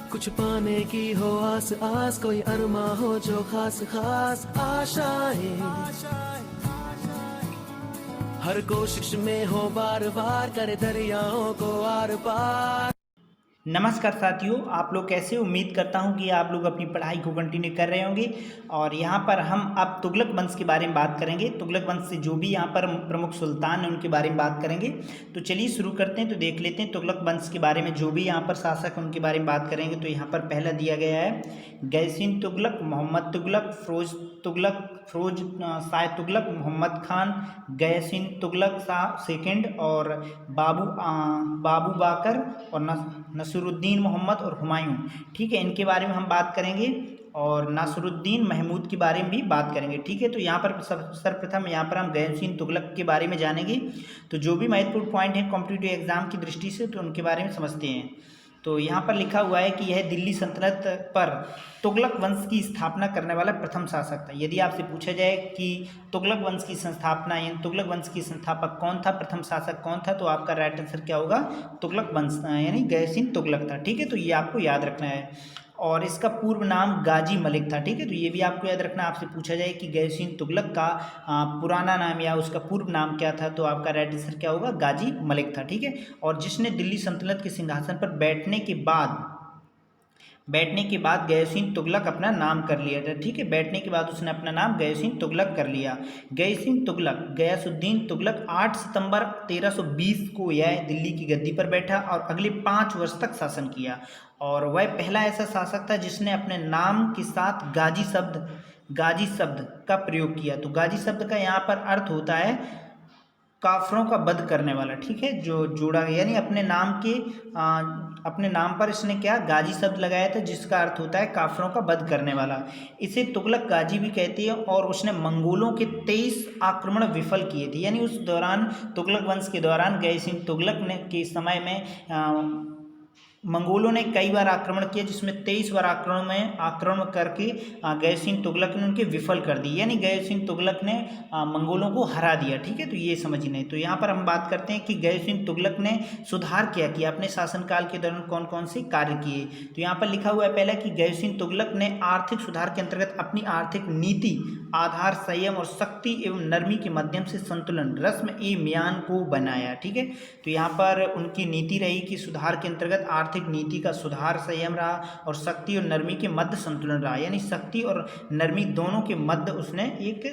कुछ पाने की हो आस आस, कोई अरमा हो जो खास खास आशाएं, हर कोशिश में हो बार बार, करे दरियाओं को आर पार। नमस्कार साथियों, आप लोग कैसे हो? उम्मीद करता हूं कि आप लोग अपनी पढ़ाई को कंटिन्यू कर रहे होंगे। और यहाँ पर हम अब तुगलक वंश के बारे में बात करेंगे। तुगलक वंश से जो भी यहाँ पर प्रमुख सुल्तान हैं उनके बारे में बात करेंगे। तो चलिए शुरू करते हैं। तो देख लेते हैं तुगलक वंश के बारे में, जो भी यहाँ पर शासक हैं उनके बारे में बात करेंगे। तो यहाँ पर पहला दिया गया है गैसीन तुगलक, मोहम्मद तुगलक, फिरोज शाह तुगलक, मोहम्मद खान, गैसीन तुगलक शाह सेकंड, और बाबू बाकर, और नसरुद्दीन मोहम्मद और हुमायूं। ठीक है, इनके बारे में हम बात करेंगे। और नासरुद्दीन महमूद के बारे में भी बात करेंगे। ठीक है, तो यहाँ पर सर्वप्रथम यहाँ पर हम गैसीन तुगलक के बारे में जानेंगे। तो जो भी महत्वपूर्ण पॉइंट है कॉम्पिटिटिव एग्जाम की दृष्टि से, तो उनके बारे में समझते हैं। तो यहाँ पर लिखा हुआ है कि यह दिल्ली सल्तनत पर तुगलक वंश की स्थापना करने वाला प्रथम शासक था। यदि आपसे पूछा जाए कि तुगलक वंश की संस्थापना यानी तुगलक वंश की संस्थापक कौन था, प्रथम शासक कौन था, तो आपका राइट आंसर क्या होगा? तुगलक वंश यानी गैसीन तुगलक था। ठीक है, तो ये आपको याद रखना है। और इसका पूर्व नाम गाजी मलिक था। ठीक है, तो ये भी आपको याद रखना। आपसे पूछा जाए कि गैसीन तुगलक का पुराना नाम या उसका पूर्व नाम क्या था, तो आपका राइट आंसर क्या होगा? गाजी मलिक था। ठीक है, और जिसने दिल्ली सल्तनत के सिंहासन पर बैठने के बाद गयासीन तुगलक अपना नाम कर लिया था। ठीक है, बैठने के बाद उसने अपना नाम गयासीन तुगलक कर लिया। गयासीन तुगलक गयासुद्दीन तुगलक 8 सितंबर 1320 को यह दिल्ली की गद्दी पर बैठा और अगले 5 वर्ष तक शासन किया। और वह पहला ऐसा शासक था जिसने अपने नाम के साथ गाजी शब्द का प्रयोग किया। तो गाजी शब्द का यहाँ पर अर्थ होता है काफरों का वध करने वाला। ठीक है, जो जोड़ा गया, यानी अपने नाम पर इसने क्या गाजी शब्द लगाया था, जिसका अर्थ होता है काफरों का वध करने वाला। इसे तुगलक गाजी भी कहती है। और उसने मंगोलों के 23 आक्रमण विफल किए थे। यानी उस दौरान तुगलक वंश के दौरान गयासीन तुगलक ने के समय में मंगोलों ने कई बार आक्रमण किया, जिसमें 23 बार आक्रमण करके गयासीन तुगलक ने उनके विफल कर दी। यानी गयासीन तुगलक ने मंगोलों को हरा दिया। ठीक है, तो ये समझना है। तो यहाँ पर हम बात करते हैं कि गयासीन तुगलक ने सुधार क्या किया, अपने शासनकाल के दौरान कौन कौन से कार्य किए। तो यहाँ पर लिखा हुआ है पहला कि गयासीन तुगलक ने आर्थिक सुधार के अंतर्गत अपनी आर्थिक नीति आधार, संयम और शक्ति एवं नरमी के माध्यम से संतुलन, रस्म ए म्यान को बनाया। ठीक है, तो यहाँ पर उनकी नीति रही कि सुधार के अंतर्गत आर्थिक नीति का सुधार, संयम रहा और शक्ति और नरमी के मध्य संतुलन रहा। यानी शक्ति और नरमी दोनों के मध्य उसने एक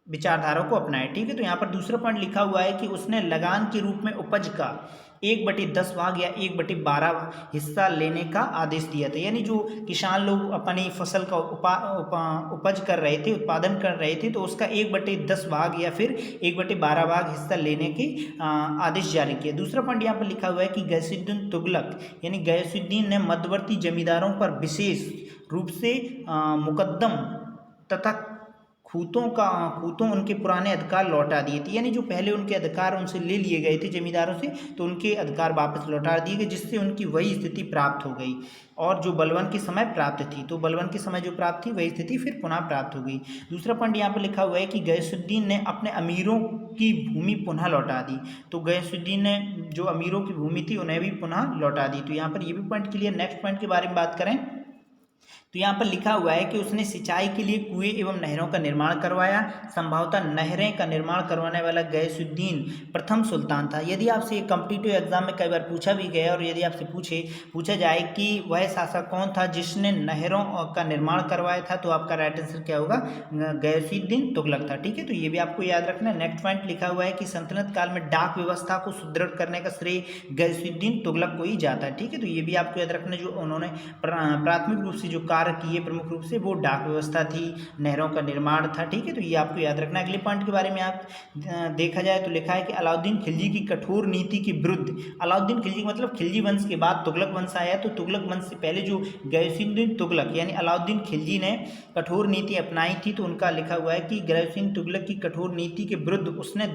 विचारधारा को अपनाया। ठीक है, तो यहाँ पर दूसरा पॉइंट लिखा हुआ है कि उसने लगान के रूप में उपज का 1/10 भाग या 1/12 हिस्सा लेने का आदेश दिया था। यानी जो किसान लोग अपनी फसल का उपज कर रहे थे, उत्पादन कर रहे थे, तो उसका 1/10 भाग या फिर 1/12 भाग हिस्सा लेने के आदेश जारी किया। दूसरा पॉइंट यहाँ पर लिखा हुआ है कि गयासुद्दीन तुगलक यानी गयासुद्दीन ने मध्यवर्ती जमींदारों पर विशेष रूप से मुकद्दम तथा खूतों उनके पुराने अधिकार लौटा दिए थे। यानी जो पहले उनके अधिकार उनसे ले लिए गए थे जमींदारों से, तो उनके अधिकार वापस लौटा दिए गए, जिससे उनकी वही स्थिति प्राप्त हो गई और जो बलवन के समय प्राप्त थी। तो बलवन के समय जो प्राप्त थी वही स्थिति फिर पुनः प्राप्त हो गई। दूसरा पॉइंट यहाँ पर लिखा हुआ है कि गयासुद्दीन ने अपने अमीरों की भूमि पुनः लौटा दी। तो गयासुद्दीन ने जो अमीरों की भूमि थी उन्हें भी पुनः लौटा दी। तो यहाँ पर ये भी पॉइंट क्लियर। नेक्स्ट पॉइंट के बारे में बात करें तो यहाँ पर लिखा हुआ है कि उसने सिंचाई के लिए कुएं एवं नहरों का निर्माण करवाया। संभवतः नहरें का निर्माण करवाने वाला गयासुद्दीन प्रथम सुल्तान था। यदि आपसे कॉम्पिटिटिव एग्जाम में कई बार पूछा भी गया और यदि आपसे पूछा जाए कि वह शासक कौन था जिसने नहरों का निर्माण करवाया था, तो आपका राइट आंसर क्या होगा? गयासुद्दीन तुगलक था। ठीक है, तो ये भी आपको याद रखना है। नेक्स्ट पॉइंट लिखा हुआ है कि सल्तनत काल में डाक व्यवस्था को सुदृढ़ करने का श्रेय गयासुद्दीन तुगलक को ही जाता है। ठीक है, तो ये भी आपको याद रखना। जो उन्होंने प्राथमिक रूप से जो कार्य किए प्रमुख रूप से वो डाक व्यवस्था थी, नहरों का निर्माण था। ठीक है, तो ये आपको याद रखना। अगले पॉइंट के बारे में आप देखा जाए तो लिखा है कि अलाउद्दीन खिलजी की कठोर नीति के विरुद्ध, अलाउद्दीन खिलजी मतलब खिलजी वंश के बाद तुगलक वंश आया, तो तुगलक वंश से पहले जो गयासुद्दीन तुगलक यानी अलाउद्दीन खिलजी ने कठोर नीति अपनाई थी, तो उनका लिखा हुआ है कि गयासुद्दीन तुगलक की कठोर नीति के विरुद्ध उसने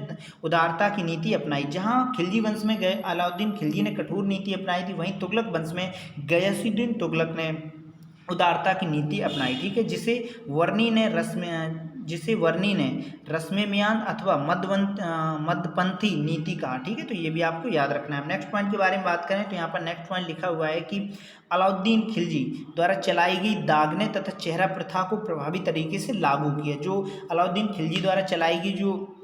उदारता की नीति अपनाई। जहां खिलजी वंश में अलाउद्दीन खिलजी ने कठोर नीति अपनाई थी, वहीं तुगलक वंश में गयासुद्दीन तुगलक ने उदारता की नीति अपनाई। ठीक है, जिसे वर्णी ने जिसे वर्णी ने रश्मियान अथवा मध्यपंथी नीति कहा। ठीक है, तो ये भी आपको याद रखना है। नेक्स्ट पॉइंट के बारे में बात करें तो यहाँ पर नेक्स्ट पॉइंट लिखा हुआ है कि अलाउद्दीन खिलजी द्वारा चलाई गई दागने तथा चेहरा प्रथा को प्रभावी तरीके से लागू किया। जो अलाउद्दीन खिलजी द्वारा चलाई गई जो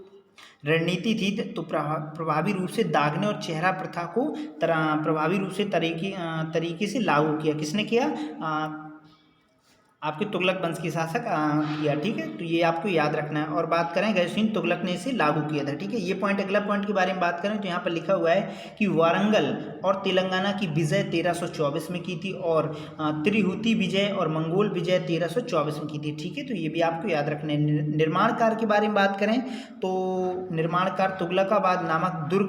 रणनीति थी तो प्रभावी रूप से दागने और चेहरा प्रथा को प्रभावी रूप से तरीके से लागू किया। किसने किया? आपके तुगलक वंश के शासक किया। ठीक है, तो ये आपको याद रखना है। और बात करें गैसुद्दीन तुगलक ने इसे लागू किया था। ठीक है, ये पॉइंट अगला पॉइंट के बारे में बात करें तो यहाँ पर लिखा हुआ है कि वारंगल और तेलंगाना की विजय 1324 में की थी और त्रिहुति विजय और मंगोल विजय 1324 में की थी। ठीक है, तो ये भी आपको याद रखना है। निर्माण कार्य के बारे में बात करें तो निर्माण कार्य तुगलकाबाद नामक दुर्ग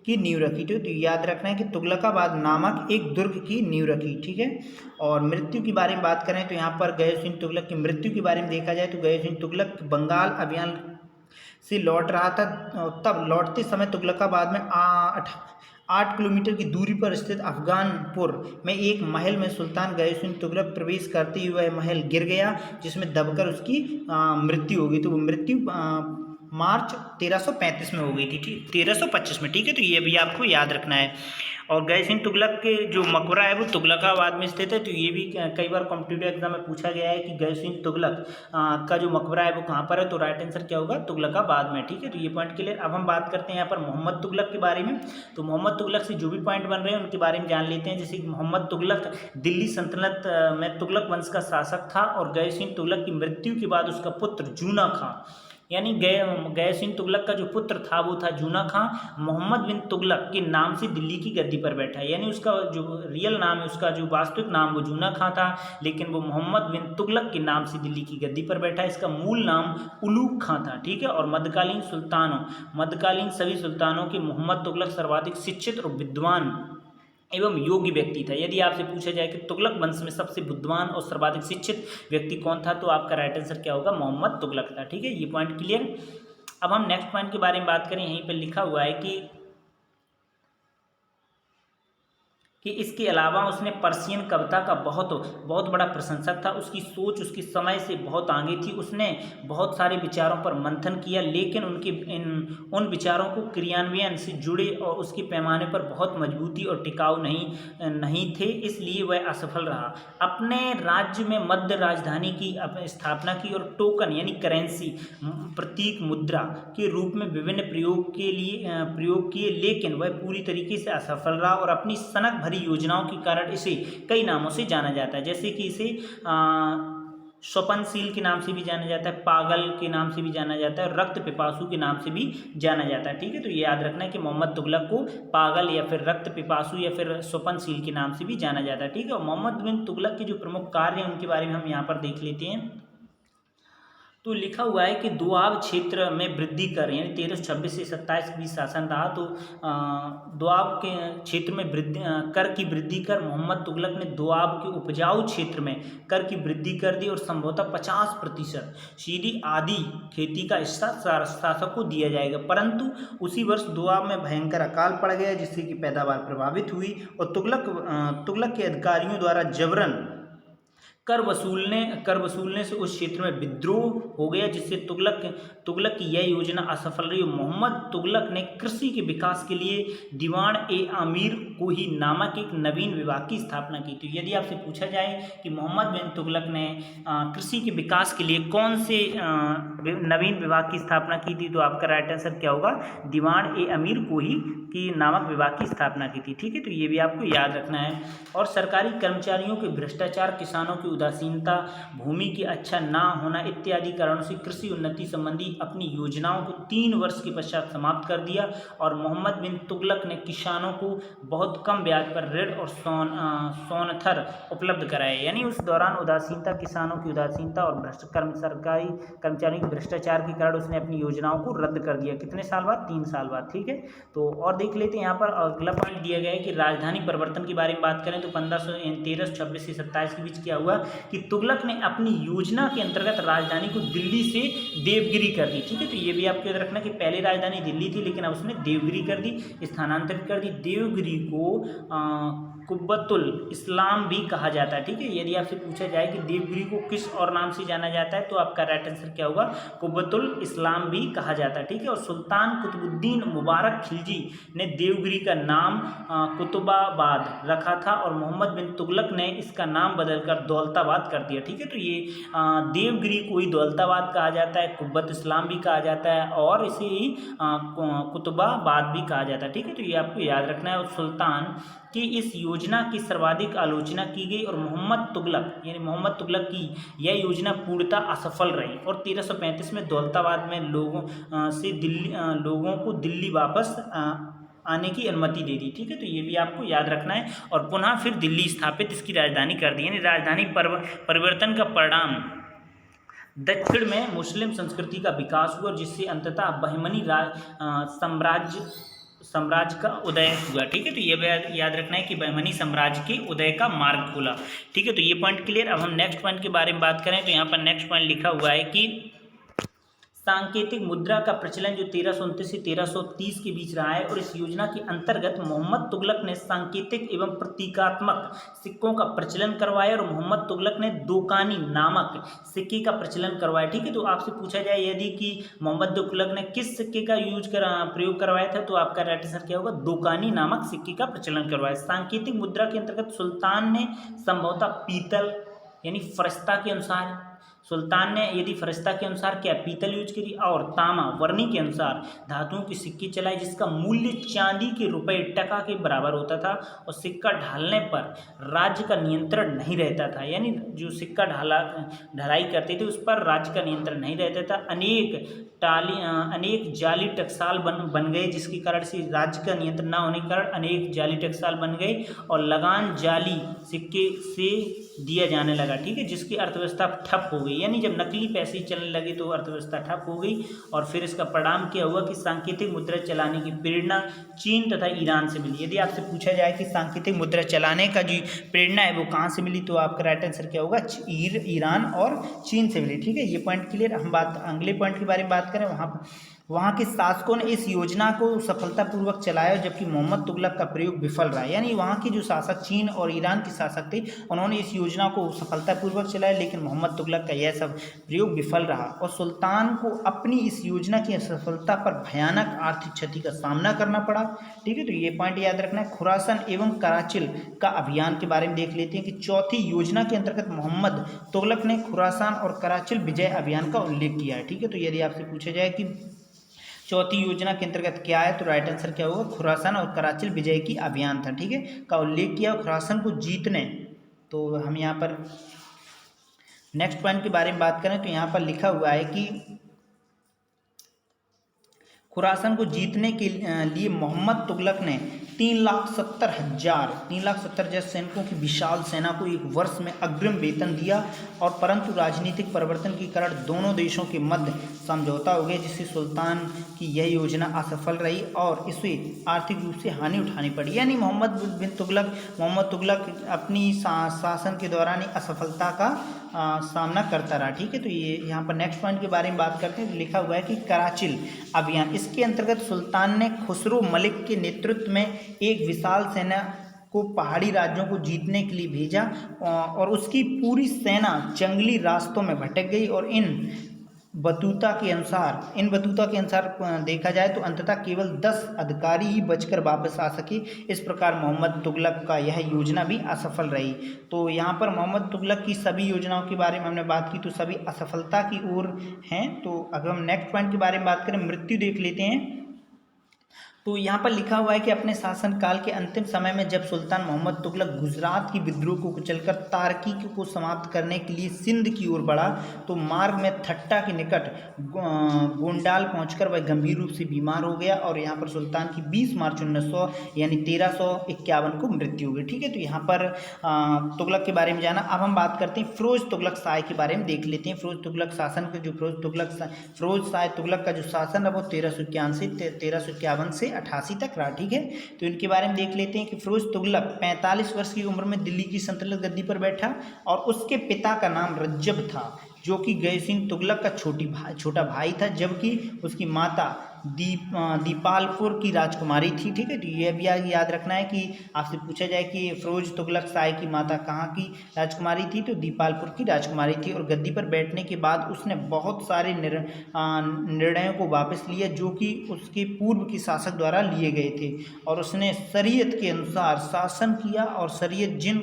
की नींव रखी थी। तो याद रखना है कि तुगलकाबाद नामक एक दुर्ग की नींव रखी। ठीक है, और मृत्यु के बारे में बात करें तो यहाँ पर गयासुद्दीन तुगलक की मृत्यु के बारे में देखा जाए तो गयासुद्दीन तुगलक बंगाल अभियान से लौट रहा था। तब लौटते समय तुगलकाबाद में 8 किलोमीटर की दूरी पर स्थित अफगानपुर में एक महल में सुल्तान गयासुद्दीन तुगलक प्रवेश करते ही वह महल गिर गया, जिसमें दबकर उसकी मृत्यु हो गई। तो वो मृत्यु मार्च 1335 में हो गई थी। 1325 में। ठीक है, तो ये भी आपको याद रखना है। और गयासुद्दीन तुगलक के जो मकबरा है वो तुगलकाबाद में स्थित है। तो ये भी कई बार कॉम्पिटिटिव एग्जाम में पूछा गया है कि गयासुद्दीन तुगलक का जो मकबरा है वो कहाँ पर है, तो राइट आंसर क्या होगा? तुगलकाबाद में। ठीक है, तो ये पॉइंट क्लियर। अब हम बात करते हैं यहाँ पर मोहम्मद तुगलक के बारे में। तो मोहम्मद तुगलक से जो भी पॉइंट बन रहे हैं उनके बारे में जान लेते हैं। जैसे कि मोहम्मद तुगलक दिल्ली सल्तनत में तुगलक वंश का शासक था और गयासुद्दीन तुगलक की मृत्यु के बाद उसका पुत्र जूना खां, यानी गयासुद्दीन तुगलक का जो पुत्र था वो था जूना खां, मोहम्मद बिन तुगलक के नाम से दिल्ली की गद्दी पर बैठा है। यानी उसका जो रियल नाम है, उसका जो वास्तविक नाम वो जूना खां था, लेकिन वो मोहम्मद बिन तुगलक के नाम से दिल्ली की गद्दी पर बैठा है। इसका मूल नाम उलूग खां था। ठीक है, और मध्यकालीन सभी सुल्तानों के मोहम्मद तुगलक सर्वाधिक शिक्षित और विद्वान एवं योग्य व्यक्ति था। यदि आपसे पूछा जाए कि तुगलक वंश में सबसे बुद्धिमान और सर्वाधिक शिक्षित व्यक्ति कौन था, तो आपका राइट आंसर क्या होगा? मोहम्मद तुगलक था। ठीक है, ये पॉइंट क्लियर। अब हम नेक्स्ट पॉइंट के बारे में बात करें। यहीं पर लिखा हुआ है कि इसके अलावा उसने पर्शियन कविता का बहुत बड़ा प्रशंसक था। उसकी सोच उसके समय से बहुत आगे थी। उसने बहुत सारे विचारों पर मंथन किया, लेकिन उन विचारों को क्रियान्वयन से जुड़े और उसके पैमाने पर बहुत मजबूती और टिकाऊ नहीं थे, इसलिए वह असफल रहा। अपने राज्य में मध्य राजधानी की स्थापना की और टोकन यानी करेंसी, प्रतीक मुद्रा के रूप में विभिन्न प्रयोग किए, लेकिन वह पूरी तरीके से असफल रहा और अपनी सनक भरी योजनाओं के कारण इसे कई नामों से जाना जाता है। जैसे कि इसे स्वप्नशील के नाम से भी जाना जाता है, पागल के नाम से भी जाना जाता है, रक्त पिपासु के नाम से भी जाना जाता है। ठीक है, तो ये याद रखना है कि मोहम्मद तुगलक को पागल या फिर रक्त पिपासु या फिर स्वप्नशील के नाम से भी जाना जाता है। ठीक है, और मोहम्मद बिन तुगलक के जो प्रमुख कार्य हैं उनके बारे में हम यहाँ पर देख लेते हैं। तो लिखा हुआ है कि दोआब क्षेत्र में वृद्धि कर, यानी 1326 से 27 के बीच शासन रहा। तो दोआब के क्षेत्र में कर की वृद्धि कर मोहम्मद तुगलक ने दोआब के उपजाऊ क्षेत्र में कर की वृद्धि कर दी और संभवतः 50% सीधी आदि खेती का हिस्सा शासक को दिया जाएगा। परंतु उसी वर्ष दोआब में भयंकर अकाल पड़ गया, जिससे कि पैदावार प्रभावित हुई और तुगलक के अधिकारियों द्वारा जबरन कर वसूलने से उस क्षेत्र में विद्रोह हो गया, जिससे तुगलक की यह योजना असफल रही। मोहम्मद तुगलक ने कृषि के विकास के लिए दीवान ए आमिर कोही नामक एक नवीन विभाग की स्थापना की थी। यदि आपसे पूछा जाए कि मोहम्मद बिन तुगलक ने कृषि के विकास के लिए कौन से नवीन विभाग की स्थापना की थी, तो आपका राइट आंसर क्या होगा? दीवान ए आमिर कोही की नामक विभाग की स्थापना की थी। ठीक है, तो ये भी आपको याद रखना है। और सरकारी कर्मचारियों के भ्रष्टाचार, किसानों की उदासीनता, भूमि की अच्छा ना होना इत्यादि कारणों से कृषि उन्नति संबंधी अपनी योजनाओं को 3 वर्ष के पश्चात समाप्त कर दिया और मोहम्मद बिन तुगलक ने किसानों को बहुत कम ब्याज पर ऋण और सोनथर उपलब्ध कराए। यानी उस दौरान उदासीनता, किसानों की उदासीनता और सरकारी कर्मचारियों के भ्रष्टाचार के कारण उसने अपनी योजनाओं को रद्द कर दिया। कितने साल बाद? 3 साल बाद। ठीक है, तो और देख लेते हैं। यहाँ पर अगला पॉइंट दिया गया है कि राजधानी परिवर्तन के बारे में बात करें तो 1326 से 27 के बीच क्या हुआ कि तुगलक ने अपनी योजना के अंतर्गत राजधानी को दिल्ली से देवगिरी कर दी। ठीक है, तो ये भी आपको याद रखना कि पहले राजधानी दिल्ली थी, लेकिन अब उसने देवगिरी कर दी, स्थानांतरित कर दी। देवगिरी को कुब्बतुल इस्लाम भी कहा जाता है। ठीक है, यदि आपसे पूछा जाए कि देवगिरी को किस और नाम से जाना जाता है तो आपका राइट आंसर क्या होगा, कुब्बतुल इस्लाम भी कहा जाता है। ठीक है, और सुल्तान कुतुबुद्दीन मुबारक खिलजी ने देवगिरी का नाम कुतुबाबाद रखा था और मोहम्मद बिन तुगलक ने इसका नाम बदलकर दौलताबाद कर दिया। ठीक है, तो ये देवगिरी को ही दौलताबाद कहा जाता है, कुब्बत इस्लाम भी कहा जाता है और इसे ही कुतुबाबाद भी कहा जाता है। ठीक है, तो ये आपको याद रखना है। और सुल्तान की इस योजना की सर्वाधिक आलोचना की गई और मोहम्मद तुगलक यानी मोहम्मद तुगलक की यह योजना पूर्णतः असफल रही और 1335 में दौलताबाद में लोगों को दिल्ली वापस आने की अनुमति दे दी। ठीक है, तो ये भी आपको याद रखना है। और पुनः फिर दिल्ली स्थापित इसकी राजधानी कर दी, यानी राजधानी परिवर्तन का परिणाम दक्षिण में मुस्लिम संस्कृति का विकास हुआ, जिससे अंततः बहमनी साम्राज्य का उदय हुआ। ठीक है, तो ये भी याद रखना है कि बहमनी साम्राज्य के उदय का मार्ग खुला। ठीक है, तो ये पॉइंट क्लियर। अब हम नेक्स्ट पॉइंट के बारे में बात करें तो यहाँ पर नेक्स्ट पॉइंट लिखा हुआ है कि सांकेतिक मुद्रा का प्रचलन जो 1329 से 1330 के बीच रहा है और इस योजना के अंतर्गत मोहम्मद तुगलक ने सांकेतिक एवं प्रतीकात्मक सिक्कों का प्रचलन करवाया और मोहम्मद तुगलक ने दोकानी नामक सिक्के का प्रचलन करवाया। ठीक है, तो आपसे पूछा जाए यदि कि मोहम्मद तुगलक ने किस सिक्के का प्रयोग करवाया था तो आपका राइट आंसर क्या होगा, दोकानी नामक सिक्के का प्रचलन करवाया। सांकेतिक मुद्रा के अंतर्गत सुल्तान ने संभवतः पीतल यानी फरिश्ता के अनुसार सुल्तान ने यदि फरिश्ता के अनुसार क्या पीतल यूज करी और तामा वर्णी के अनुसार धातुओं के सिक्के चलाए, जिसका मूल्य चांदी के रुपए टका के बराबर होता था और सिक्का ढालने पर राज्य का नियंत्रण नहीं रहता था। यानी जो सिक्का ढलाई करते थे उस पर राज्य का नियंत्रण नहीं रहता था। अनेक जाली टकसाल बन गए, जिसके कारण से राज्य का नियंत्रण न होने के कारण अनेक जाली टकसाल बन गए और लगान जाली सिक्के से दिया जाने लगा। ठीक है, जिसकी अर्थव्यवस्था ठप हो गई, यानी जब नकली पैसे चलने लगे तो अर्थव्यवस्था ठप हो गई और फिर इसका परिणाम क्या हुआ कि सांकेतिक मुद्रा चलाने की प्रेरणा चीन तथा ईरान से मिली। यदि आपसे पूछा जाए कि सांकेतिक मुद्रा चलाने का जो प्रेरणा है वो कहाँ से मिली तो आपका राइट आंसर क्या होगा, ईरान और चीन से मिली। ठीक है, ये पॉइंट क्लियर। हम अगले पॉइंट के बारे में बात करें, वहाँ के शासकों ने इस योजना को सफलतापूर्वक चलाया जबकि मोहम्मद तुगलक का प्रयोग विफल रहा। यानी वहाँ के जो शासक चीन और ईरान के शासक थे उन्होंने इस योजना को सफलतापूर्वक चलाया, लेकिन मोहम्मद तुगलक का यह सब प्रयोग विफल रहा और सुल्तान को अपनी इस योजना की असफलता पर भयानक आर्थिक क्षति का सामना करना पड़ा। ठीक है, तो ये पॉइंट याद रखना है। खुरासन एवं कराचिल का अभियान के बारे में देख लेते हैं कि चौथी योजना के अंतर्गत मोहम्मद तुगलक ने खुरासान और कराचिल विजय अभियान का उल्लेख किया है। ठीक है, तो यदि आपसे पूछा जाए कि चौथी योजना के अंतर्गत क्या है तो राइट आंसर क्या होगा, खुरासान और कराचिल विजय की अभियान था। ठीक है, का उल्लेख किया खुरासान को जीतने। तो हम यहाँ पर नेक्स्ट पॉइंट के बारे में बात करें तो यहाँ पर लिखा हुआ है कि खुरासान को जीतने के लिए मोहम्मद तुगलक ने 3,70,000 सैनिकों की विशाल सेना को एक वर्ष में अग्रिम वेतन दिया और परंतु राजनीतिक परिवर्तन के कारण दोनों देशों के मध्य समझौता हो गया, जिससे सुल्तान की यह योजना असफल रही और इसे आर्थिक रूप से हानि उठानी पड़ी। यानी मोहम्मद तुगलक अपनी शासन के दौरान असफलता का सामना करता रहा। ठीक है, तो ये यहाँ पर नेक्स्ट पॉइंट के बारे में बात करते हैं। लिखा हुआ है कि कराचिल अभियान, इसके अंतर्गत सुल्तान ने खुसरो मलिक के नेतृत्व में एक विशाल सेना को पहाड़ी राज्यों को जीतने के लिए भेजा और उसकी पूरी सेना जंगली रास्तों में भटक गई और इन बतूता के अनुसार देखा जाए तो अंततः केवल 10 अधिकारी ही बचकर वापस आ सके। इस प्रकार मोहम्मद तुगलक का यह योजना भी असफल रही। तो यहाँ पर मोहम्मद तुगलक की सभी योजनाओं के बारे में हमने बात की तो सभी असफलता की ओर हैं। तो अगर हम नेक्स्ट पॉइंट के बारे में बात करें, मृत्यु देख लेते हैं। तो यहाँ पर लिखा हुआ है कि अपने शासनकाल के अंतिम समय में जब सुल्तान मोहम्मद तुगलक गुजरात की विद्रोह को कुचलकर तार्की को समाप्त करने के लिए सिंध की ओर बढ़ा तो मार्ग में थट्टा के निकट गोंडाल पहुंचकर वह गंभीर रूप से बीमार हो गया और यहाँ पर सुल्तान की 20 मार्च 1900 यानी 1351 को मृत्यु हो गई। ठीक है, तो यहाँ पर तुगलक के बारे में जाना। अब हम बात करते हैं फिरोज तुगलक शाह के बारे में देख लेते हैं। फिरोज तुगलक शासन के जो फिरोज शाह तुगलक का जो शासन है वो 1351 से 88 तक रहा। ठीक है, तो इनके बारे में देख लेते हैं कि फिरोज तुगलक 45 वर्ष की उम्र में दिल्ली की सल्तनत गद्दी पर बैठा और उसके पिता का नाम रज्जब था जो कि गय सिंह तुगलक का छोटा भाई था, जबकि उसकी माता दीपालपुर की राजकुमारी थी। ठीक है, तो ये भी याद रखना है कि आपसे पूछा जाए कि फिरोज तुगलक शाही की माता कहाँ की राजकुमारी थी, तो दीपालपुर की राजकुमारी थी। और गद्दी पर बैठने के बाद उसने बहुत सारे निर्णयों को वापस लिया जो कि उसके पूर्व के शासक द्वारा लिए गए थे, और उसने शरीयत के अनुसार शासन किया, और शरीयत जिन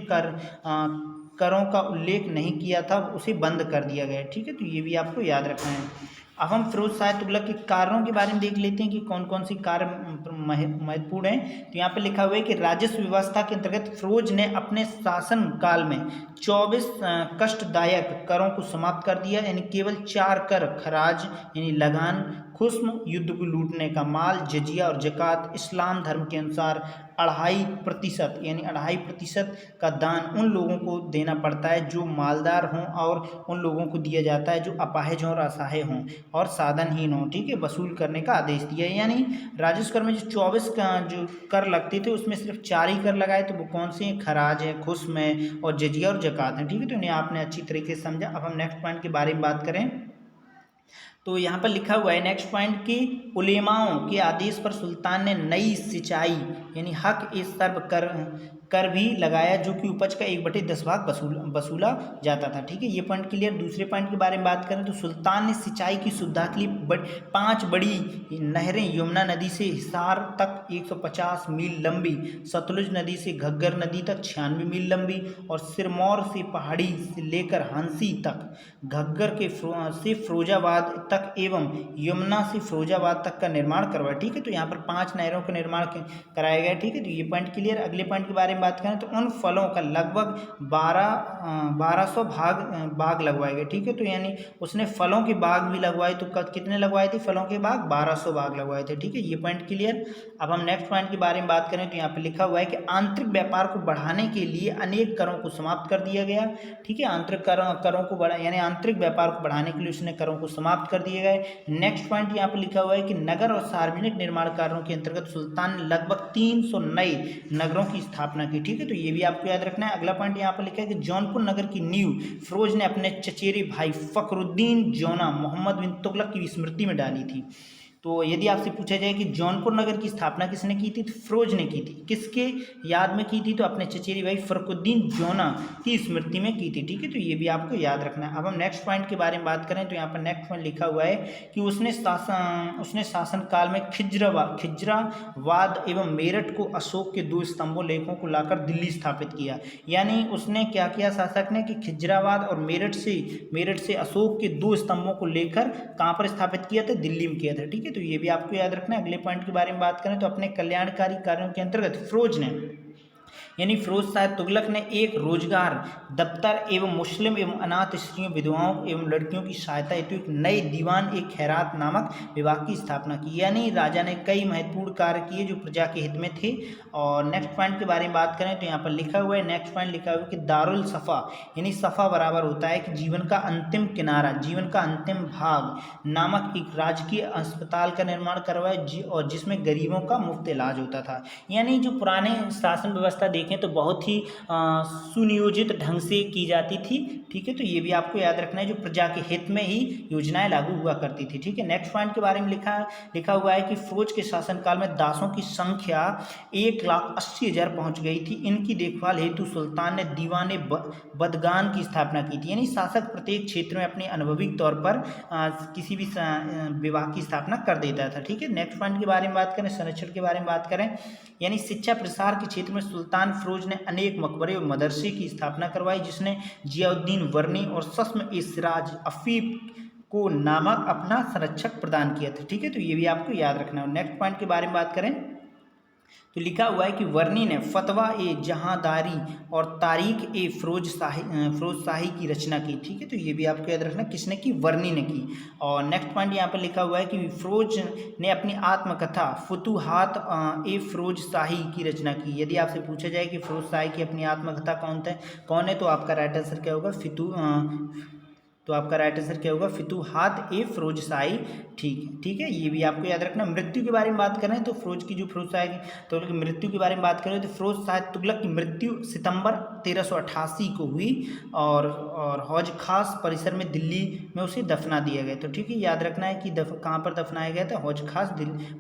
करों का उल्लेख नहीं किया था उसे बंद कर दिया गया। ठीक है, तो ये भी आपको याद रखना है। अब हम फिरोज शाह तुगलक के कारणों के बारे में देख लेते हैं कि कौन कौन से कार्य महत्वपूर्ण हैं। तो यहाँ पे लिखा हुआ है कि राजस्व व्यवस्था के अंतर्गत फिरोज ने अपने शासन काल में 24 कष्टदायक करों को समाप्त कर दिया, यानी केवल 4 कर खराज यानी लगान, खुस्म युद्ध को लूटने का माल, जजिया और जक़ात, इस्लाम धर्म के अनुसार 2.5% यानी 2.5% का दान उन लोगों को देना पड़ता है जो मालदार हों, और उन लोगों को दिया जाता है जो अपाहिज हों और असहाय हों और साधनहीन हों। ठीक है, वसूल करने का आदेश दिया है। यानी राजस्व कर में जो 24 का जो कर लगते थे उसमें सिर्फ 4 ही कर लगाए, तो वो कौन से हैं? खराज है, खुस्म है और जजिया और जक़ात है। ठीक है, तो इन्हें आपने अच्छी तरीके से समझा। अब हम नेक्स्ट पॉइंट के बारे में बात करें तो यहाँ पर लिखा हुआ है नेक्स्ट पॉइंट कि उलेमाओं के आदेश पर सुल्तान ने नई सिंचाई यानी हक ए सर्व कर भी लगाया, जो कि उपज का 1/10 भाग वसूला जाता था। ठीक है, ये पॉइंट क्लियर। दूसरे पॉइंट के बारे में बात करें तो सुल्तान ने सिंचाई की सुविधा के लिए 5 बड़ी नहरें यमुना नदी से हिसार तक 150 मील लंबी, सतलुज नदी से घग्गर नदी तक 96 मील लंबी, और सिरमौर से पहाड़ी से लेकर हंसी तक, घग्गर से फिरोजाबाद तक एवं यमुना से फिरोजाबाद तक का निर्माण करवाया। ठीक है, तो यहाँ पर 5 नहरों का निर्माण कराया गया। ठीक है, तो ये पॉइंट क्लियर। अगले पॉइंट के बारे में बात करें तो उन फलों का लगभग 1200 बाग लगवाए गए। ठीक है, तो यानी उसने फलों के बाग भी लगवाए, तो कितने लगवाए थे फलों के बाग? 1200 बाग लगवाए थे। ठीक है, ये पॉइंट क्लियर। अब हम नेक्स्ट पॉइंट के बारे में बात करें तो यहाँ पे लिखा हुआ है कि आंतरिक व्यापार को बढ़ाने के लिए अनेक करों को समाप्त कर दिया गया। ठीक है, आंतरिक करों को बढ़ा यानी आंतरिक व्यापार को बढ़ाने के लिए उसने करों को समाप्त कर दिए गए। नेक्स्ट पॉइंट यहाँ पे लिखा हुआ है कि नगर और सार्वजनिक निर्माण कार्यों के अंतर्गत सुल्तान ने लगभग 300 नए नगरों की स्थापना की। ठीक है, तो ये भी आपको याद रखना है। अगला पॉइंट यहाँ पर लिखा है कि जौनपुर नगर की नींव फिरोज ने अपने चचेरे भाई फखरुद्दीन जौना मोहम्मद बिन तुगलक की स्मृति में डाली थी। तो यदि आपसे पूछा जाए कि जौनपुर नगर की स्थापना किसने की थी, तो फिरोज ने की थी। किसके याद में की थी? तो अपने चचेरे भाई फखरुद्दीन जौना की स्मृति में की थी। ठीक है, तो ये भी आपको याद रखना है। अब हम नेक्स्ट पॉइंट के बारे में बात करें तो यहाँ पर नेक्स्ट पॉइंट लिखा हुआ है कि उसने शासन काल में खिजरावाद एवं मेरठ को अशोक के 2 स्तंभों लेखों को लाकर दिल्ली स्थापित किया। यानी उसने क्या किया शासक ने कि खिजरावाद और मेरठ से अशोक के 2 स्तंभों को लेकर कहाँ पर स्थापित किया था? दिल्ली में किया था। ठीक है, तो ये भी आपको याद रखना है। अगले पॉइंट के बारे में बात करें तो अपने कल्याणकारी कार्यों के अंतर्गत फिरोज ने यानी फिरोज शाह तुगलक ने एक रोजगार दफ्तर एवं मुस्लिम एवं अनाथ स्त्रियों, विधवाओं एवं लड़कियों की सहायता हेतु एक नए दीवान ए खैरात नामक विभाग की स्थापना की। यानी राजा ने कई महत्वपूर्ण कार्य किए जो प्रजा के हित में थे। और नेक्स्ट पॉइंट के बारे में बात करें तो यहाँ पर लिखा हुआ है नेक्स्ट पॉइंट लिखा हुआ है कि दारुल सफ़ा यानी सफ़ा बराबर होता है कि जीवन का अंतिम किनारा, जीवन का अंतिम भाग नामक एक राजकीय अस्पताल का निर्माण करवाया और जिसमें गरीबों का मुफ्त इलाज होता था। यानी जो पुराने शासन व्यवस्था देखें तो बहुत ही सुनियोजित ढंग से की जाती थी। ठीक है, तो ये भी आपको याद रखना है, जो प्रजा के हित में ही योजनाएं लागू हुआ करती थी। ठीक है, नेक्स्ट पॉइंट के बारे में लिखा हुआ है कि फिरोज के शासनकाल में दासों की संख्या 1,80,000 पहुंच गई थी। इनकी देखभाल हेतु सुल्तान ने दीवाने बदगान की स्थापना की थी। यानी शासक प्रत्येक क्षेत्र में अपने अनुभवी तौर पर किसी भी विभाग की स्थापना कर देता था। ठीक है, नेक्स्ट पॉइंट के बारे में बात करें, संरक्षण के बारे में बात करें, यानी शिक्षा प्रसार के क्षेत्र में सुल्तान फिरोज ने अनेक मकबरे और मदरसे की स्थापना करवाई, जिसने जियाउद्दीन वर्नी और सस्म ए सिराज अफीफ को नामक अपना संरक्षक प्रदान किया था। ठीक है, तो ये भी आपको याद रखना है। नेक्स्ट पॉइंट के बारे में बात करें तो लिखा हुआ है कि वर्नी ने फतवा ए जहांदारी और तारीख ए फिरोज शाही की रचना की। ठीक है, तो ये भी आपको याद रखना, किसने की? वर्नी ने की। और नेक्स्ट पॉइंट यहाँ पर लिखा हुआ है कि फिरोज ने अपनी आत्मकथा फुतूहात ए फिरोज शाही की रचना की। यदि आपसे पूछा जाए कि फिरोज शाही की अपनी आत्मकथा कौन है तो आपका राइट आंसर क्या होगा? फुतूहात ए फिरोज शाही। ठीक है, तो ये भी आपको याद रखना है। नेक्स्ट पॉइंट के बारे में बात करें तो यहाँ पर लिखा हुआ है कि वर्नी ने अपनी आत्मकथा फुतूहात ए फिरोज शाही की रचना की। यदि आपसे पूछा जाए कि फिरोज शाही की अपनी आत्मकथा कौन है तो आपका राइट आंसर क्या होगा? फुतूहात। तो आपका राइट आंसर क्या होगा, फितूहात ए फिरोज शाही। ठीक है, ये भी आपको याद रखना। मृत्यु के बारे में बात करें तो फिरोज शाह की तुगलक की मृत्यु के बारे में बात करें तो फिरोज शाह तुगलक की मृत्यु सितंबर 1388 को हुई और हौज खास परिसर में दिल्ली में उसे दफना दिया गया। तो ठीक है, याद रखना है कि कहाँ पर दफनाया गया था, हौज खास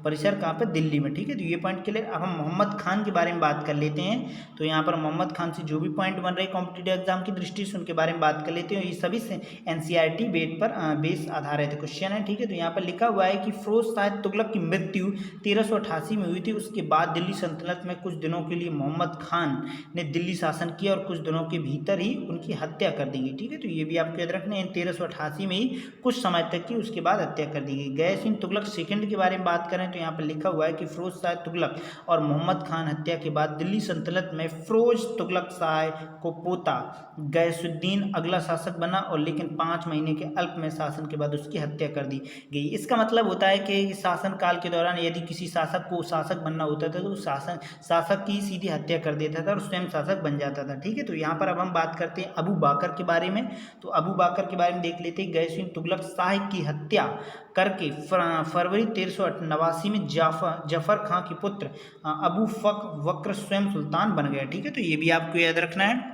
परिसर कहाँ पर, दिल्ली में। ठीक है, तो ये पॉइंट क्लियर। अब हम मोहम्मद खान के बारे में बात कर लेते हैं। तो यहाँ पर मोहम्मद खान से जो भी पॉइंट बन रहे कॉम्पिटिटिव एग्जाम की दृष्टि से उनके बारे में बात कर लेते हैं। ये सभी से NCERT बेस आधारित क्वेश्चन है। ठीक है, तो यहाँ पर लिखा हुआ है कि फिरोज शाह तुगलक की मृत्यु 1388 में हुई थी। उसके बाद दिल्ली सल्तनत में कुछ दिनों के लिए मोहम्मद खान ने दिल्ली शासन किया और कुछ दिनों के भीतर ही उनकी हत्या कर दी गई। ठीक है, तो ये भी आपको याद रखना है, 1388 में ही कुछ समय तक की उसके बाद हत्या कर दी गई। गयासिन तुगलक सेकंड के बारे में बात करें तो यहाँ पर लिखा हुआ है कि फिरोज शाह तुगलक और मोहम्मद खान हत्या के बाद दिल्ली सल्तनत में फिरोज तुगलक शाह को पोता गयासुद्दीन अगला शासक बना और लेकिन 5 महीने के अल्प में शासन के बाद उसकी हत्या कर दी गई। इसका मतलब होता है कि शासन काल के दौरान यदि किसी शासक को शासक बनना होता था तो उस शासक की सीधी हत्या कर देता था और स्वयं शासक बन जाता था। ठीक है, तो यहाँ पर अब हम बात करते हैं अबू बाकर के बारे में। तो अबू बाकर के बारे में देख लेते हैं। गयासुद्दीन तुगलक शाह की हत्या करके फरवरी 1389 में जफर खां के पुत्र अबू वक्र स्वयं सुल्तान बन गया। ठीक है, तो ये भी आपको याद रखना है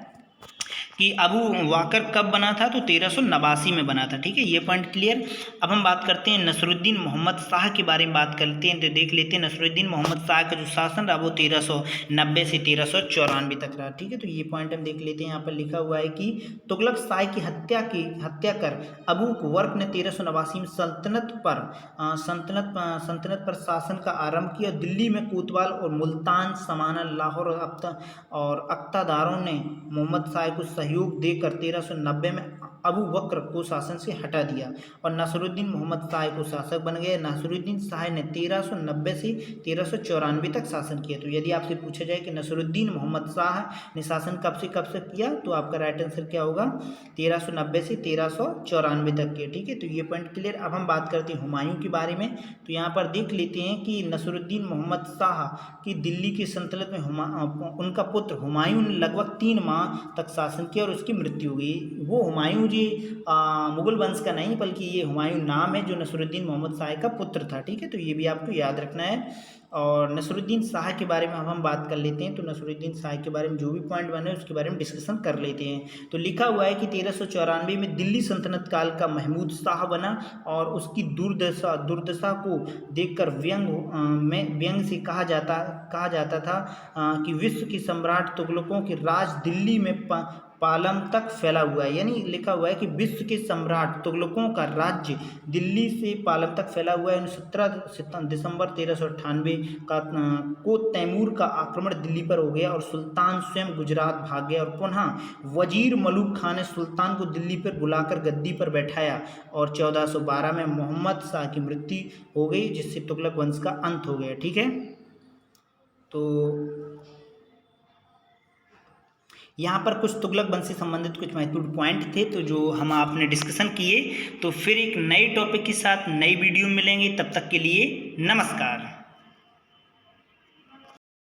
कि अबू वाकर कब बना था, तो 1389 में बना था। ठीक है, ये पॉइंट क्लियर। अब हम बात करते हैं नसरुद्दीन मोहम्मद शाह के बारे में बात करते हैं। तो देख लेते हैं नसरुद्दीन मोहम्मद शाह का जो शासन रहा वो 1390 से 1394 तक रहा। ठीक है, तो ये पॉइंट हम देख लेते हैं। यहाँ पर लिखा हुआ है कि तुगलक शाह की हत्या कर अबू वर्क ने 1389 में सल्तनत पर शासन का आरंभ किया। दिल्ली में कोतवाल और मुल्तान, समाना, लाहौर और अक्तादारों ने मोहम्मद शाह को सहयोग देकर 1390 में अबू बकर को शासन से हटा दिया और नसरुद्दीन मोहम्मद शाह को शासक बन गए। नसरुद्दीन शाह ने 1390 से 1394 तक शासन किया। तो यदि आपसे पूछा जाए कि नसरुद्दीन मोहम्मद शाह ने शासन कब से किया, तो आपका राइट आंसर क्या होगा, 1390 से 1394 तक किया। ठीक है, तो ये पॉइंट क्लियर। अब हम बात करते हैं हुमायूं के बारे में। तो यहाँ पर देख लेते हैं कि नसरुद्दीन मोहम्मद शाह की दिल्ली की सल्तनत में उनका पुत्र हुमायूं ने लगभग 3 माह तक शासन किया और उसकी मृत्यु हो गई। वो हुमायूं जी मुगल वंश का नहीं बल्कि ये हुमायूं नाम है जो नसरुद्दीन मोहम्मद शाह का पुत्र था। ठीक है, तो ये भी आपको याद रखना है। और नसरुद्दीन शाह के बारे में अब हम बात कर लेते हैं। तो नसरुद्दीन शाह के बारे में जो भी पॉइंट बने उसके बारे में डिस्कशन कर लेते हैं। तो लिखा हुआ है कि 1394 में दिल्ली सल्तनत काल का महमूद शाह बना और उसकी दुर्दशा को देखकर व्यंग से कहा जाता था कि विश्व के सम्राट तुगलकों के राज दिल्ली में पालम तक फैला हुआ है। यानी लिखा हुआ है कि विश्व के सम्राट तुगलकों का राज्य दिल्ली से पालम तक फैला हुआ है। 17 दिसंबर 1398 को तैमूर का आक्रमण दिल्ली पर हो गया और सुल्तान स्वयं गुजरात भाग गया और पुनः वजीर मलूक खान ने सुल्तान को दिल्ली पर बुलाकर गद्दी पर बैठाया और 1412 में मोहम्मद शाह की मृत्यु हो गई, जिससे तुगलक वंश का अंत हो गया। ठीक है, तो यहाँ पर कुछ तुगलक वंश से संबंधित कुछ महत्वपूर्ण पॉइंट थे तो जो हम आपने डिस्कशन किए। तो फिर एक नए टॉपिक के साथ नई वीडियो मिलेंगे, तब तक के लिए नमस्कार।